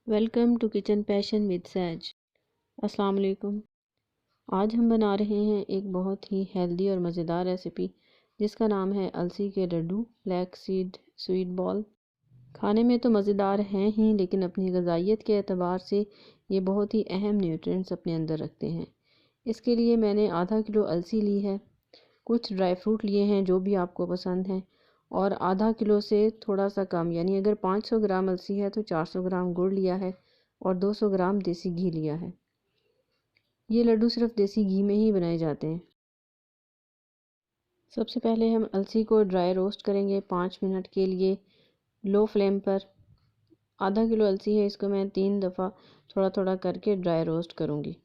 Welcome to kitchen passion with Saj. अस्सलाम वालेकुम। आज हम बना रहे हैं एक बहुत ही हेल्दी और मज़ेदार रेसिपी जिसका नाम है अलसी के लड्डू, ब्लैक सीड स्वीट बॉल। खाने में तो मज़ेदार हैं ही, लेकिन अपनी ग़िज़ाइयत के एतबार से ये बहुत ही अहम न्यूट्रिएंट्स अपने अंदर रखते हैं। इसके लिए मैंने आधा किलो अलसी ली है, कुछ ड्राई फ्रूट लिए हैं जो भी आपको पसंद हैं, और आधा किलो से थोड़ा सा कम, यानी अगर 500 ग्राम अलसी है तो 400 ग्राम गुड़ लिया है और 200 ग्राम देसी घी लिया है। ये लड्डू सिर्फ देसी घी में ही बनाए जाते हैं। सबसे पहले हम अलसी को ड्राई रोस्ट करेंगे 5 मिनट के लिए लो फ्लेम पर। आधा किलो अलसी है, इसको मैं 3 दफ़ा थोड़ा थोड़ा करके ड्राई रोस्ट करूँगी।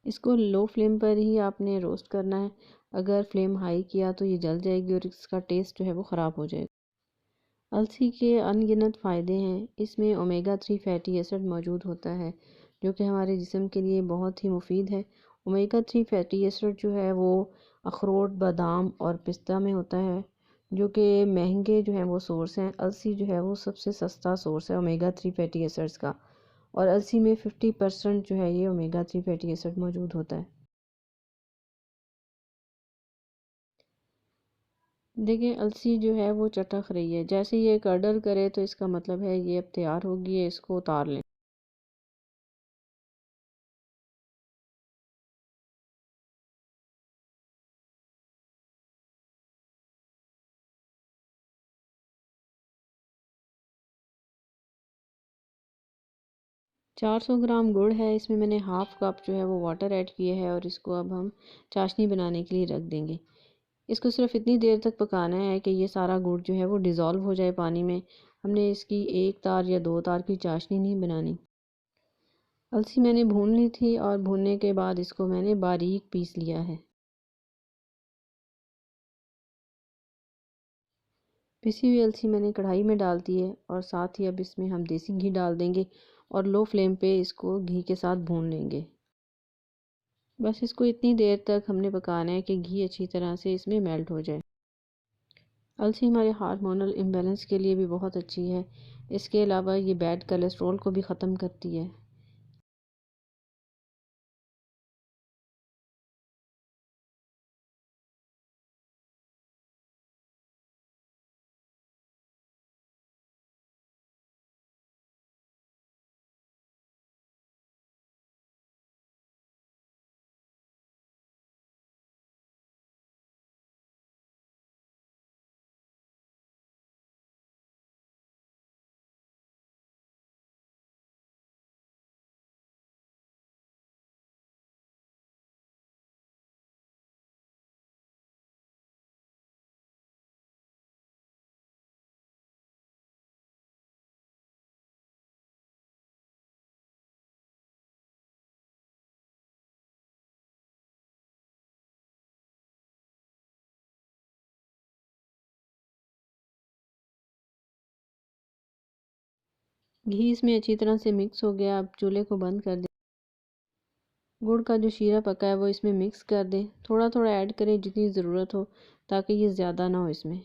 इसको लो फ्लेम पर ही आपने रोस्ट करना है। अगर फ्लेम हाई किया तो ये जल जाएगी और इसका टेस्ट जो है वो ख़राब हो जाएगा। अलसी के अनगिनत फ़ायदे हैं। इसमें ओमेगा 3 फैटी एसिड मौजूद होता है जो कि हमारे जिस्म के लिए बहुत ही मुफीद है। ओमेगा 3 फैटी एसिड जो है वो अखरोट, बादाम और पिस्ता में होता है, जो कि महंगे जो हैं वो सोर्स हैं। अलसी जो है वो सबसे सस्ता सोर्स है ओमेगा 3 फैटी एसिड्स का, और अलसी में 50% जो है ये ओमेगा 3 फैटी एसिड मौजूद होता है। देखिए, अलसी जो है वो चटक रही है। जैसे ये कर्डल करे तो इसका मतलब है ये अब तैयार होगी है, इसको उतार लें। 400 ग्राम गुड़ है, इसमें मैंने हाफ कप जो है वो वाटर ऐड किया है और इसको अब हम चाशनी बनाने के लिए रख देंगे। इसको सिर्फ इतनी देर तक पकाना है कि ये सारा गुड़ जो है वो डिज़ोल्व हो जाए पानी में। हमने इसकी एक तार या दो तार की चाशनी नहीं बनानी। अलसी मैंने भून ली थी और भूनने के बाद इसको मैंने बारीक पीस लिया है। पिसी हुई अलसी मैंने कढ़ाई में डाल दी है और साथ ही अब इसमें हम देसी घी डाल देंगे और लो फ्लेम पे इसको घी के साथ भून लेंगे। बस इसको इतनी देर तक हमने पकाना है कि घी अच्छी तरह से इसमें मेल्ट हो जाए। अलसी हमारे हार्मोनल इम्बैलेंस के लिए भी बहुत अच्छी है। इसके अलावा ये बैड कोलेस्ट्रॉल को भी ख़त्म करती है। घी इसमें अच्छी तरह से मिक्स हो गया। अब चूल्हे को बंद कर दें। गुड़ का जो शीरा पका है वो इसमें मिक्स कर दें। थोड़ा थोड़ा ऐड करें जितनी ज़रूरत हो, ताकि ये ज़्यादा ना हो इसमें।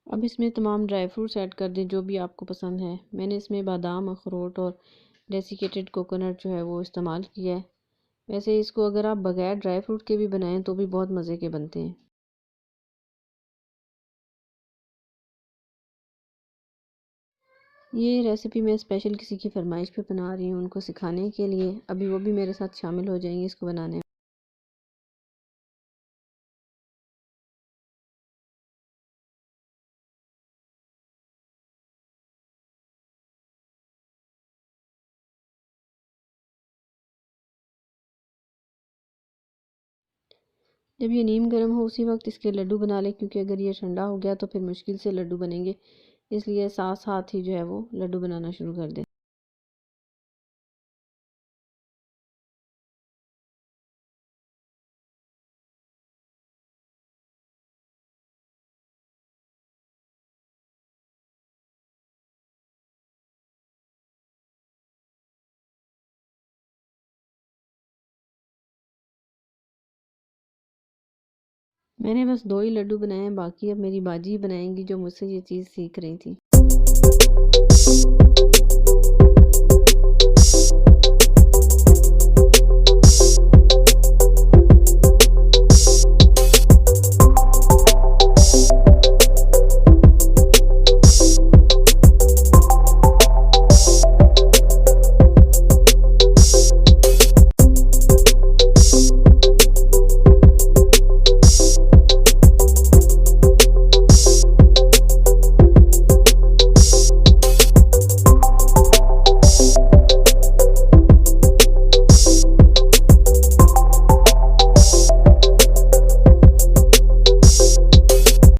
अब इसमें तमाम ड्राई फ्रूट्स ऐड कर दें जो भी आपको पसंद है। मैंने इसमें बादाम, अखरोट और डेसिकेटेड कोकोनट जो है वो इस्तेमाल किया है। वैसे इसको अगर आप बगैर ड्राई फ्रूट के भी बनाएं तो भी बहुत मज़े के बनते हैं। ये रेसिपी मैं स्पेशल किसी की फरमाइश पे बना रही हूँ, उनको सिखाने के लिए। अभी वो भी मेरे साथ शामिल हो जाएंगे इसको बनाने में। जब ये नीम गर्म हो उसी वक्त इसके लड्डू बना लें, क्योंकि अगर ये ठंडा हो गया तो फिर मुश्किल से लड्डू बनेंगे, इसलिए साथ साथ ही जो है वो लड्डू बनाना शुरू कर दें। मैंने बस 2 ही लड्डू बनाए हैं, बाकी अब मेरी बाजी बनाएंगी जो मुझसे ये चीज़ सीख रही थी।